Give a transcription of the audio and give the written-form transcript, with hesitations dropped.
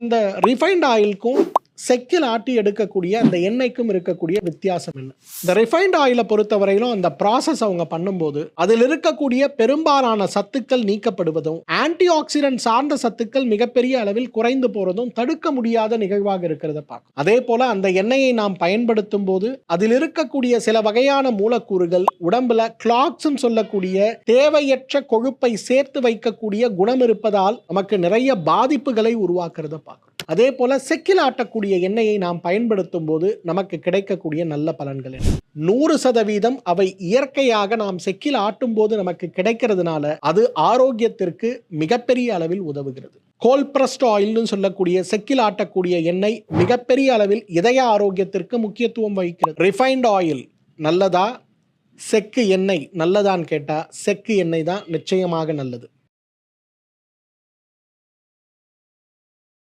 இந்த ரிஃபைன்ட் ஆயிலுக்கும் செக்கில் ஆட்டி எடுக்கக்கூடிய அந்த எண்ணெய்க்கும் இருக்கக்கூடிய வித்தியாசம் என்ன? இந்த ரிஃபைன்ட் ஆயிலை பொறுத்தவரையிலும் அந்த ப்ராசஸ் அவங்க பண்ணும்போது அதில் இருக்கக்கூடிய பெரும்பாலான சத்துக்கள் நீக்கப்படுவதும் ஆன்டி ஆக்சிடென்ட் சார்ந்த சத்துக்கள் மிகப்பெரிய அளவில் குறைந்து போறதும் தடுக்க முடியாத நிகழ்வாக இருக்கிறத பார்க்கும். அதே போல அந்த எண்ணெயை நாம் பயன்படுத்தும் போது அதில் இருக்கக்கூடிய சில வகையான மூலக்கூறுகள் உடம்புல கிளாக்ஸ் சொல்லக்கூடிய தேவையற்ற கொழுப்பை சேர்த்து வைக்கக்கூடிய குணம் இருப்பதால் நமக்கு நிறைய பாதிப்புகளை உருவாக்குறத பார்க்கும். அதே போல செக்கில் ஆட்டக்கூடிய எண்ணெயை நாம் பயன்படுத்தும் போது நமக்கு கிடைக்கக்கூடிய நல்ல பலன்கள் 100% அவை இயற்கையாக நாம் செக்கில் ஆட்டும் போது நமக்கு கிடைக்கிறதுனால அது ஆரோக்கியத்திற்கு மிகப்பெரிய அளவில் உதவுகிறது. கோல்பிரஸ்ட் ஆயில்னு சொல்லக்கூடிய செக்கில் ஆட்டக்கூடிய எண்ணெய் மிகப்பெரிய அளவில் இதய ஆரோக்கியத்திற்கு முக்கியத்துவம் வகிக்கிறது. ரிஃபைன்ட் ஆயில் நல்லதா, செக்கு எண்ணெய் நல்லதான்னு கேட்டா செக்கு எண்ணெய் தான் நிச்சயமாக நல்லது.